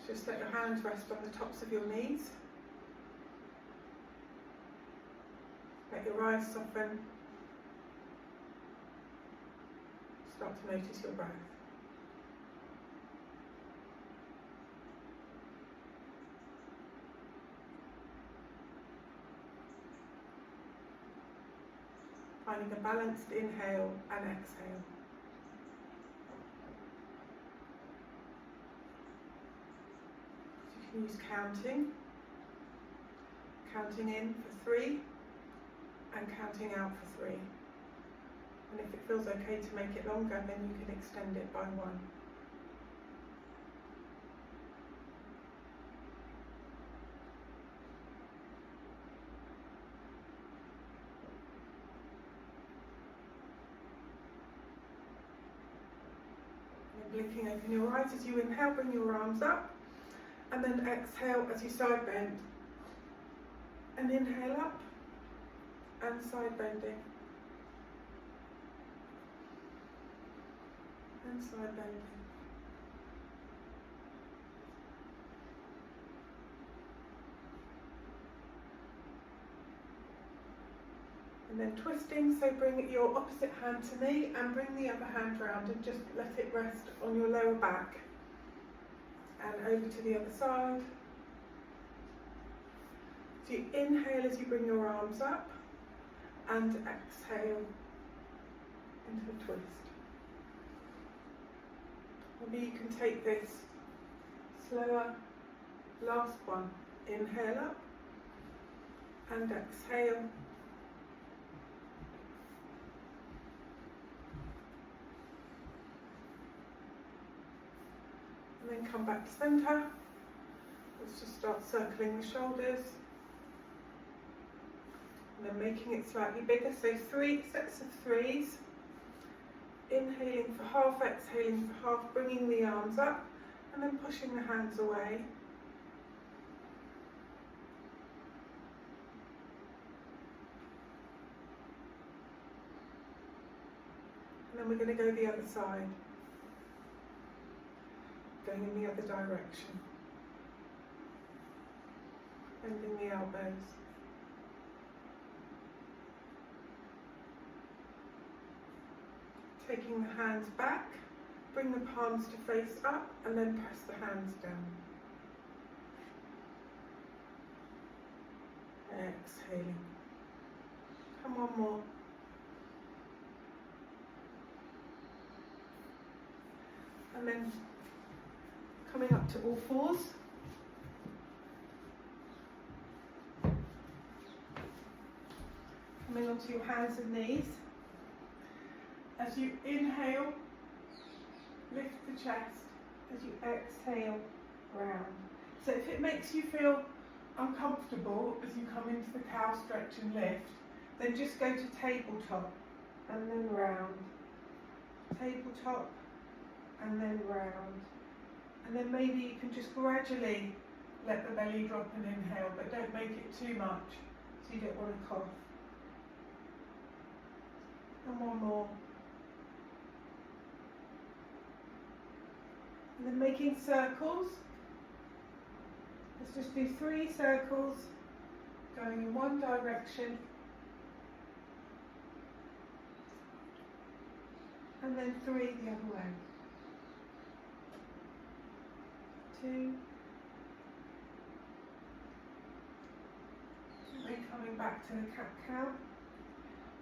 Just let your hands rest on the tops of your knees. Let your eyes soften. Start to notice your breath. Finding a balanced inhale and exhale. So you can use counting in for 3 and counting out for 3. And if it feels okay to make it longer, then you can extend it by 1. Blinking open your eyes as you inhale, bring your arms up, and then exhale as you side bend. And inhale up and side bending. And side bending. And then twisting, so bring your opposite hand to me and bring the other hand round and just let it rest on your lower back. And over to the other side. So you inhale as you bring your arms up and exhale into a twist. Maybe you can take this slower. Last one. Inhale up and exhale. And then come back to centre. Let's just start circling the shoulders. And then making it slightly bigger. So 3 sets of 3s. Inhaling for half, exhaling for half, bringing the arms up and then pushing the hands away. And then we're going to go the other side. Going in the other direction. Bending the elbows. Taking the hands back, bring the palms to face up and then press the hands down. Exhaling. Come on, more. And then coming up to all fours. Coming onto your hands and knees. As you inhale, lift the chest. As you exhale, round. So if it makes you feel uncomfortable as you come into the cow stretch and lift, then just go to tabletop and then round. Tabletop and then round. And then maybe you can just gradually let the belly drop and inhale, but don't make it too much so you don't want to cough. And one more. And then making circles. Let's just do 3 circles going in one direction. And then 3 the other way. 2. And then coming back to the cat-cow.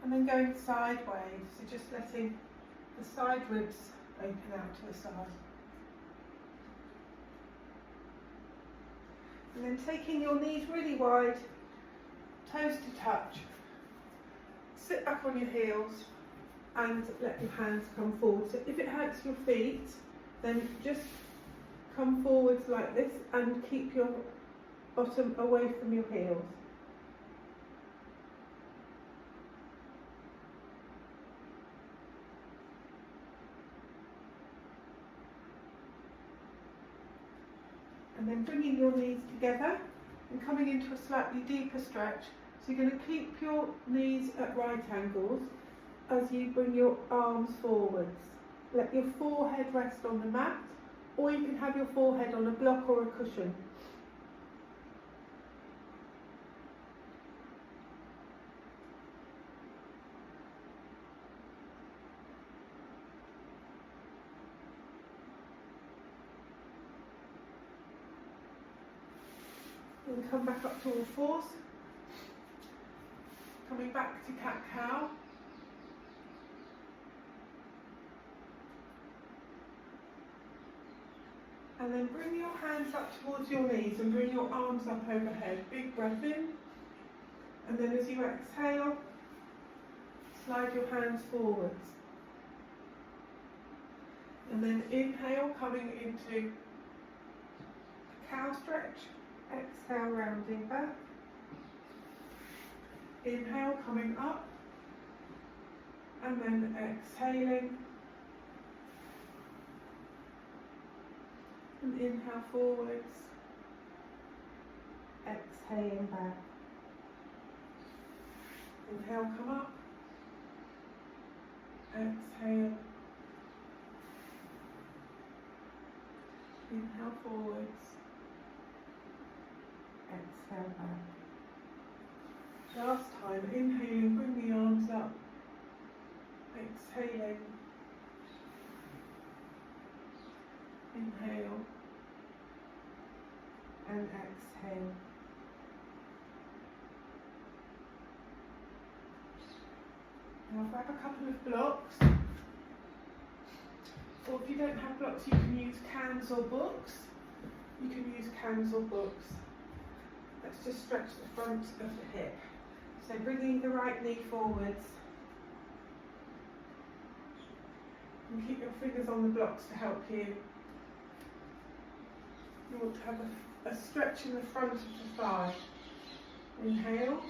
And then going sideways, so just letting the side ribs open out to the side. And then taking your knees really wide, toes to touch. Sit back on your heels and let your hands come forward. So if it hurts your feet, then just come forwards like this and keep your bottom away from your heels. And then bringing your knees together and coming into a slightly deeper stretch. So you're going to keep your knees at right angles as you bring your arms forwards. Let your forehead rest on the mat or you can have your forehead on a block or a cushion. And come back up to all fours. Coming back to cat-cow. And then bring your hands up towards your knees and bring your arms up overhead. Big breath in. And then as you exhale, slide your hands forwards. And then inhale, coming into cow stretch. Exhale, rounding back. Inhale, coming up. And then exhaling. And inhale forwards. Exhaling back. Inhale, come up. Exhale. Inhale forwards. Exhale back. Last time, inhaling, bring the arms up. Exhaling. Inhale. And exhale. Now grab a couple of blocks. Or if you don't have blocks, you can use cans or books. You can use cans or books. Let's just stretch the front of the hip. So bringing the right knee forwards. And keep your fingers on the blocks to help you. You want to have a stretch in the front of the thigh. Inhale.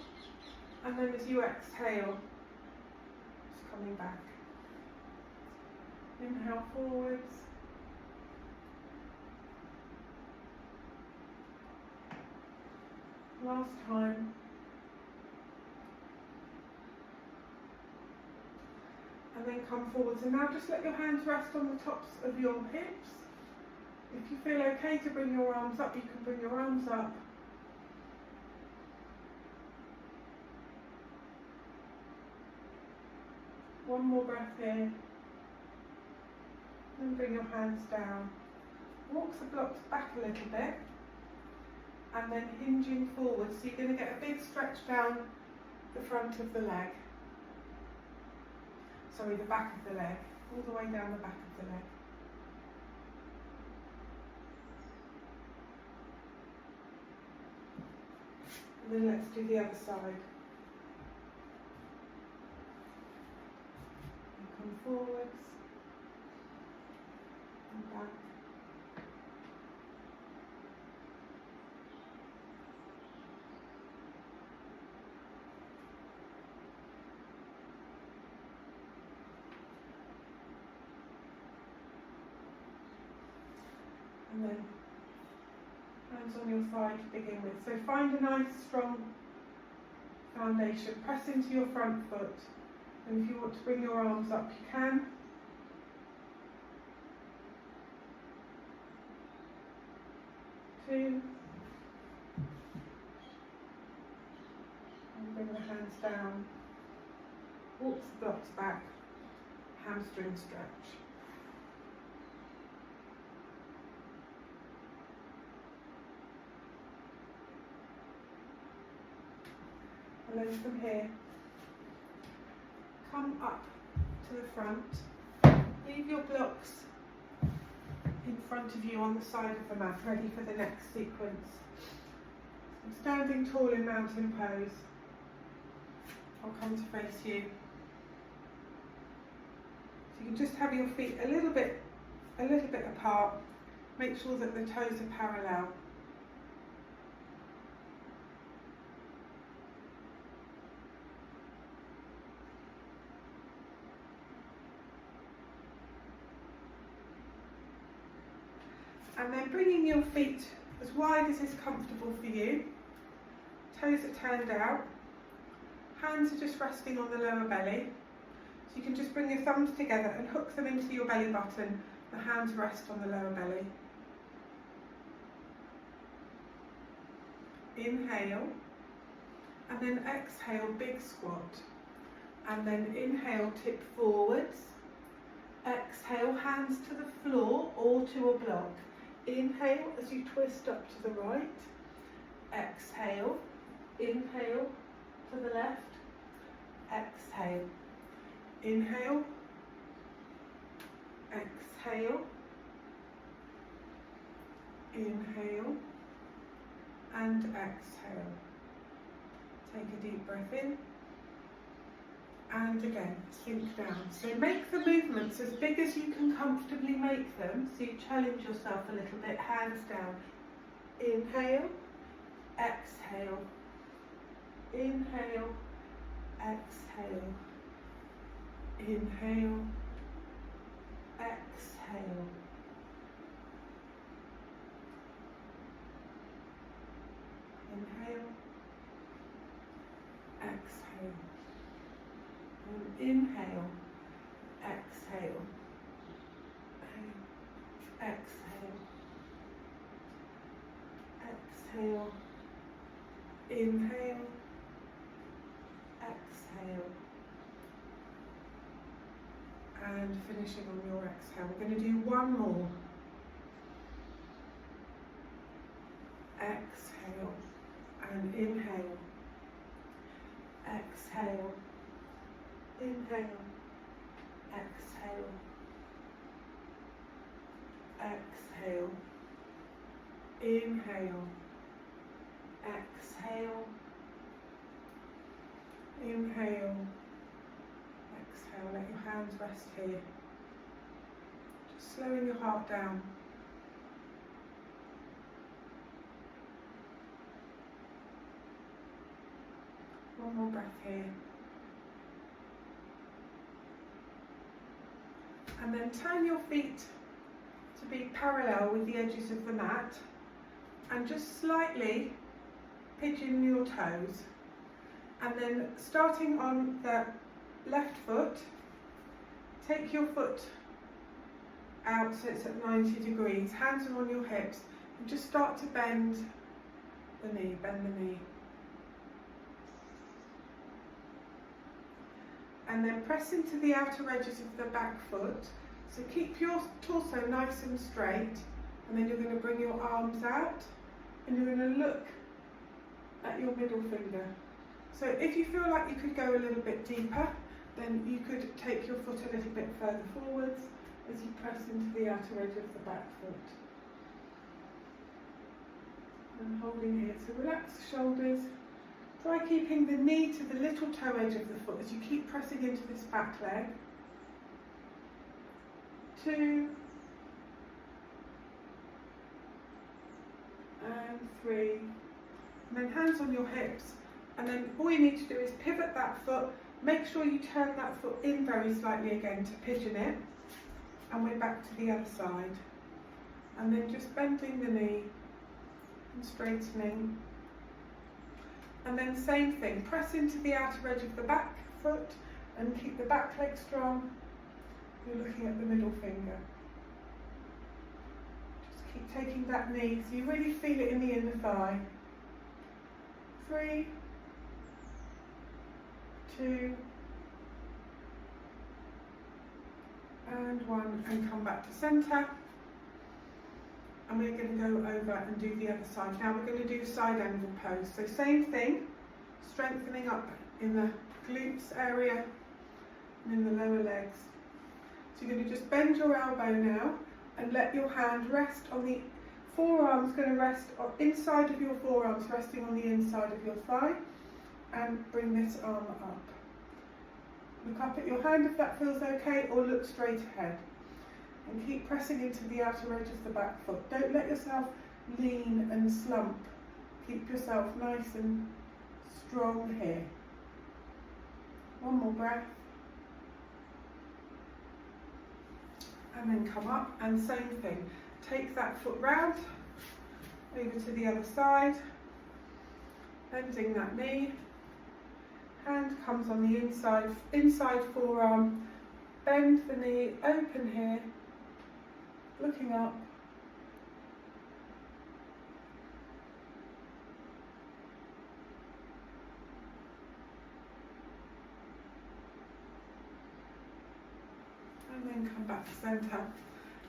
And then as you exhale, just coming back. Inhale forwards. Last time. And then come forwards. And now just let your hands rest on the tops of your hips. If you feel okay to bring your arms up, you can bring your arms up. One more breath here. And bring your hands down. Walk the blocks back a little bit. And then hinging forward. So you're going to get a big stretch down the front of the leg. Sorry, the back of the leg. All the way down the back of the leg. And then let's do the other side. And come forwards. And back. And then hands on your side to begin with. So find a nice strong foundation. Press into your front foot. And if you want to bring your arms up, you can. Two. And bring the hands down. Walk the blocks back. Hamstring stretch. And then from here, come up to the front, leave your blocks in front of you on the side of the mat, ready for the next sequence. I'm standing tall in mountain pose. I'll come to face you. So you can just have your feet a little bit apart. Make sure that the toes are parallel. And then bringing your feet as wide as is comfortable for you. Toes are turned out. Hands are just resting on the lower belly. So you can just bring your thumbs together and hook them into your belly button The hands rest on the lower belly. Inhale, and then exhale, big squat. And then inhale, tip forwards. Exhale, hands to the floor or to a block. Inhale as you twist up to the right. Exhale, inhale to the left. Exhale, inhale, exhale, inhale, and exhale. Take a deep breath in, and again, sink down. So make the movements as big as you can comfortably make them, so you challenge yourself a little bit. Hands down. Inhale, exhale, inhale, exhale, inhale, exhale. Inhale, exhale, and inhale, exhale, exhale, exhale, inhale, exhale, and finishing on your exhale. We're going to do one more. Exhale and inhale, exhale, inhale, exhale, exhale, inhale, exhale, inhale, exhale. Let your hands rest here. Just slowing your heart down. One more breath here. And then turn your feet to be parallel with the edges of the mat and just slightly pigeon your toes. And then starting on the left foot, take your foot out so it's at 90 degrees. Hands are on your hips and just start to bend the knee, bend the knee. And then press into the outer edges of the back foot. So keep your torso nice and straight, and then you're going to bring your arms out and you're going to look at your middle finger. So if you feel like you could go a little bit deeper, then you could take your foot a little bit further forwards as you press into the outer edge of the back foot. And holding here, so relax the shoulders. Try keeping the knee to the little toe edge of the foot as you keep pressing into this back leg. 2 and 3. And then hands on your hips. And then all you need to do is pivot that foot. Make sure you turn that foot in very slightly again to pigeon it. And we're back to the other side. And then just bending the knee and straightening. And then same thing, press into the outer edge of the back foot and keep the back leg strong. You're looking at the middle finger. Just keep taking that knee so you really feel it in the inner thigh. 3, 2, and 1, and come back to centre. And we're going to go over and do the other side. Now we're going to do side angle pose. So same thing, strengthening up in the glutes area and in the lower legs. So you're going to just bend your elbow now and let your hand rest on the forearms, going to rest on inside of your forearms, resting on the inside of your thigh, and bring this arm up. Look up at your hand if that feels okay, or look straight ahead. And keep pressing into the outer edge of the back foot. Don't let yourself lean and slump. Keep yourself nice and strong here. One more breath. And then come up, and same thing. Take that foot round, over to the other side, bending that knee. Hand comes on the inside forearm. Bend the knee, open here, looking up. And then come back to centre.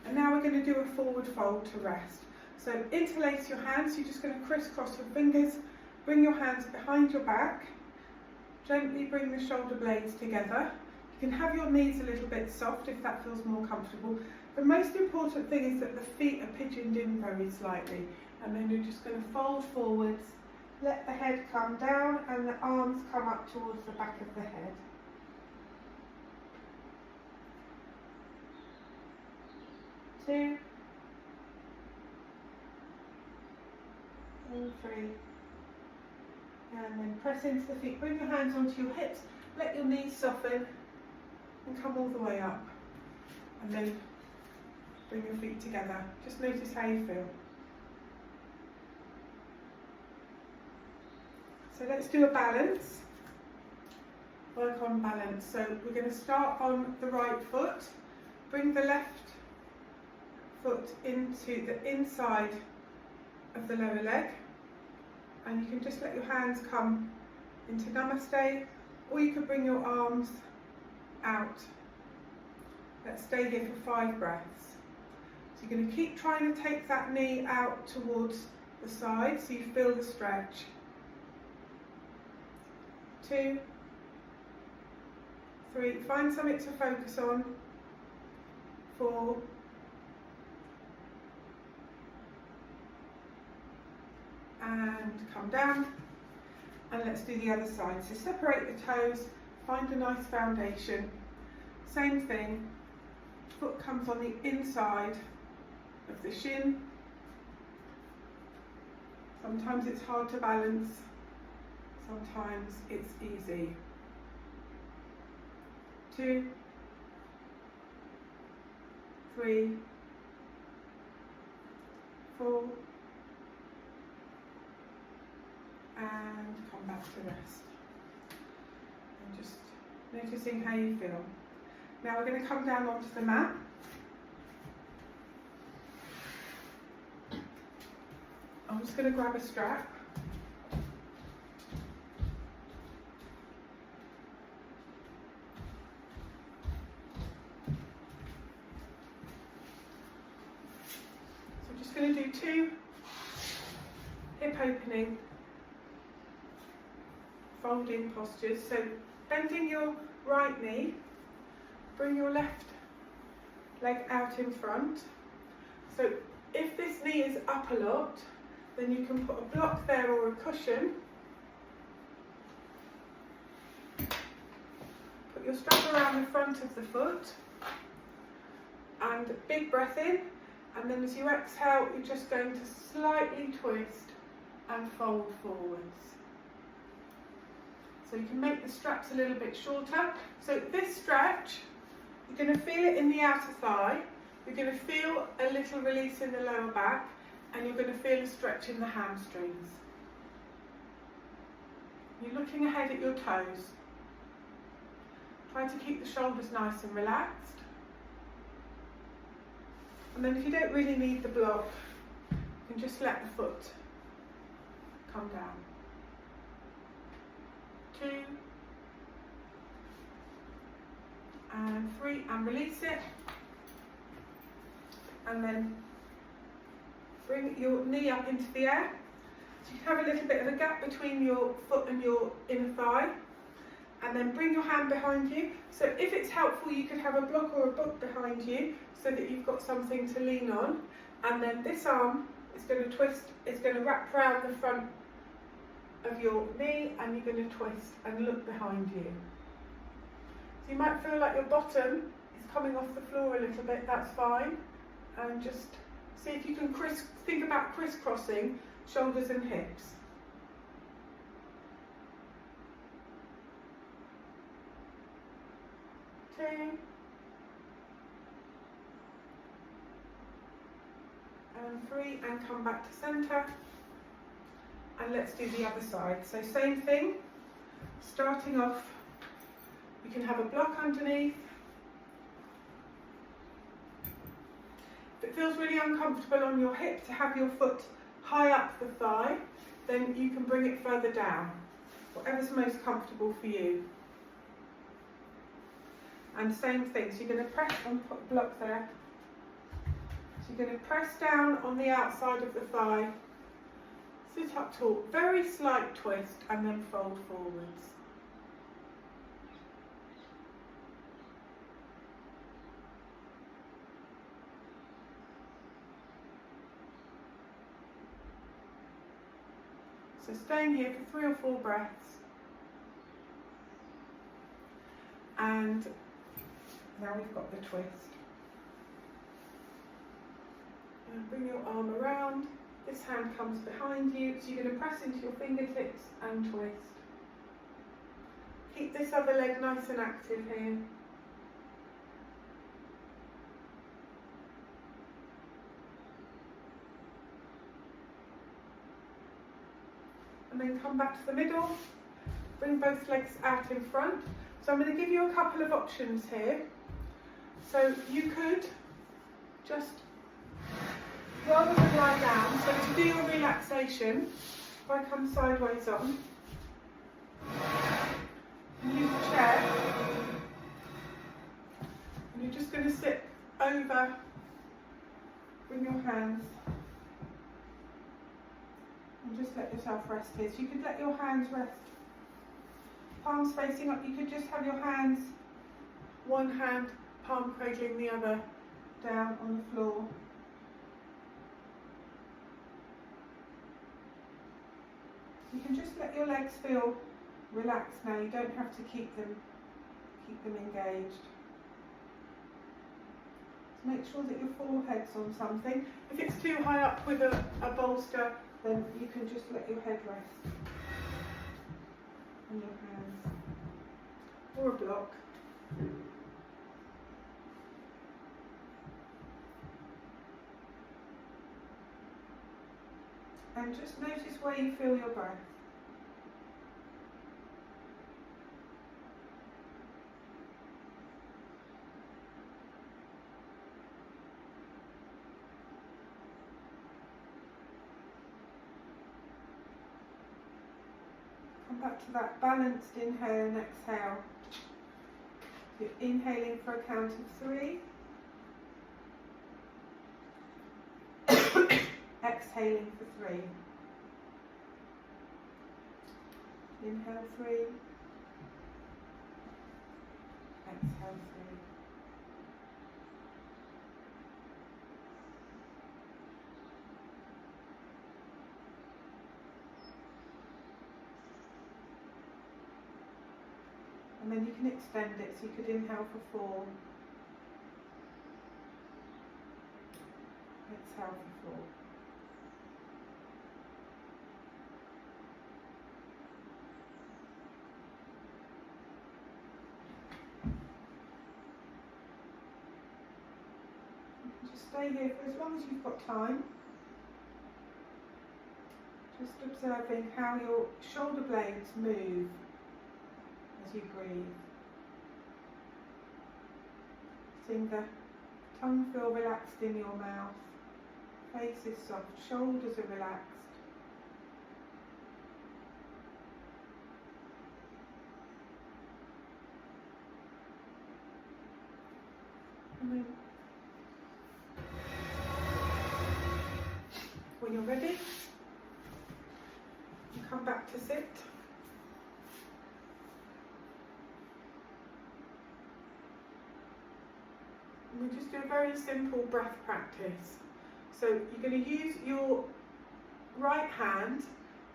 And now we're going to do a forward fold to rest. So interlace your hands, you're just going to crisscross your fingers, bring your hands behind your back, gently bring the shoulder blades together. You can have your knees a little bit soft if that feels more comfortable. The most important thing is that the feet are pigeoned in very slightly, and then you're just going to fold forwards, let the head come down and the arms come up towards the back of the head. 2 and 3, and then press into the feet, bring your hands onto your hips, let your knees soften and come all the way up, and then bring your feet together. Just notice how you feel. So let's do a balance, work on balance. So we're going to start on the right foot, bring the left foot into the inside of the lower leg, and you can just let your hands come into namaste, or you could bring your arms out. Let's stay here for 5 breaths. So you're going to keep trying to take that knee out towards the side so you feel the stretch. 2, 3, find something to focus on. 4, and come down, and let's do the other side. So separate the toes, find a nice foundation. Same thing, foot comes on the inside of the shin. Sometimes it's hard to balance, sometimes it's easy. 2, 3, 4, and come back to rest. And just noticing how you feel. Now we're going to come down onto the mat. I'm just going to grab a strap. So I'm just going to do 2 hip opening folding postures. So bending your right knee, bring your left leg out in front. So if this knee is up a lot, then you can put a block there or a cushion. Put your strap around the front of the foot, and big breath in, and then as you exhale, you're just going to slightly twist and fold forwards. So you can make the straps a little bit shorter. So this stretch, you're going to feel it in the outer thigh, you're going to feel a little release in the lower back, and you're going to feel a stretch in the hamstrings. You're looking ahead at your toes. Try to keep the shoulders nice and relaxed. And then if you don't really need the block, you can just let the foot come down. 2 and 3, and release it, and then bring your knee up into the air. So you can have a little bit of a gap between your foot and your inner thigh, and then bring your hand behind you. So if it's helpful, you could have a block or a book behind you so that you've got something to lean on, and then this arm is going to twist, it's going to wrap around the front of your knee, and you're going to twist and look behind you. So you might feel like your bottom is coming off the floor a little bit, that's fine. And just see if you can think about crisscrossing shoulders and hips. 2 and 3, and come back to centre. And let's do the other side. So same thing, starting off, you can have a block underneath. If it feels really uncomfortable on your hip to have your foot high up the thigh, then you can bring it further down, whatever's most comfortable for you. And same thing, so you're going to press and put block there. So you're going to press down on the outside of the thigh, sit up tall, very slight twist, and then fold forwards. So staying here for 3 or 4 breaths. And now we've got the twist. And bring your arm around. This hand comes behind you, so you're going to press into your fingertips and twist. Keep this other leg nice and active here. And then come back to the middle, bring both legs out in front. So I'm going to give you a couple of options here. So you could just, rather than lie down, so to do your relaxation, if I come sideways on, and use a chair, and you're just going to sit over, bring your hands, and just let yourself rest here. So you could let your hands rest, palms facing up. You could just have your hands, one hand palm cradling the other down on the floor. You can just let your legs feel relaxed now. You don't have to keep them engaged. So make sure that your forehead's on something. If it's too high up with a bolster, then you can just let your head rest on your hands, or a block. And just notice where you feel your breath. Come back to that balanced inhale and exhale. You're inhaling for a count of 3. Exhaling for 3. Inhale 3. Exhale 3. And then you can extend it, so you could inhale for 4. Exhale for 4. Just stay here for as long as you've got time. Just observing how your shoulder blades move as you breathe. Seeing the tongue feel relaxed in your mouth, face is soft, shoulders are relaxed. And then when you're ready, you come back to sit. And we just do a very simple breath practice. So you're going to use your right hand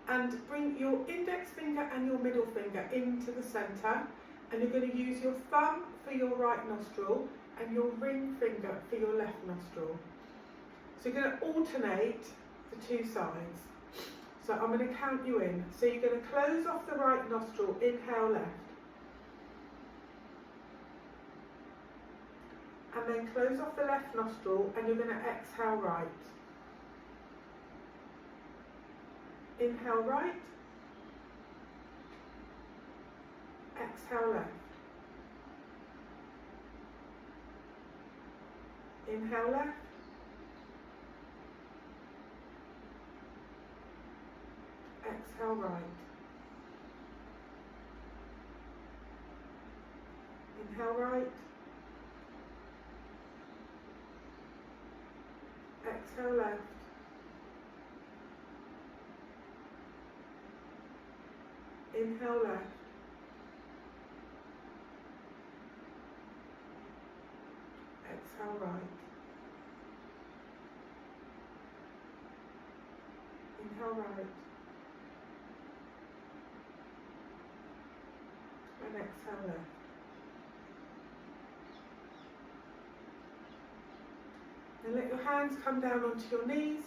and bring your index finger and your middle finger into the centre, and you're going to use your thumb for your right nostril and your ring finger for your left nostril. So you're going to alternate the 2 sides. So I'm going to count you in. So you're going to close off the right nostril, inhale left. And then close off the left nostril and you're going to exhale right. Inhale right. Exhale left. Inhale left. Exhale right. Inhale right. Exhale left. Inhale left. Exhale right. Inhale right. And exhale left. And let your hands come down onto your knees.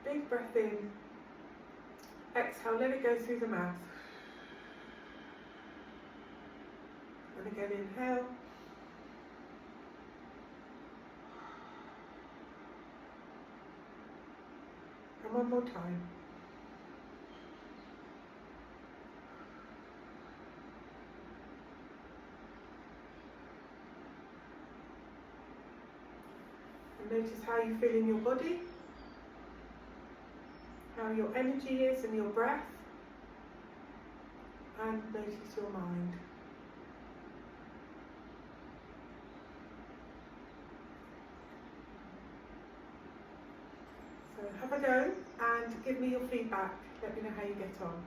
Big breath in. Exhale, let it go through the mouth. And again, inhale. And one more time. And notice how you feel in your body, how your energy is and your breath, and notice your mind. So have a go and give me your feedback. Let me know how you get on.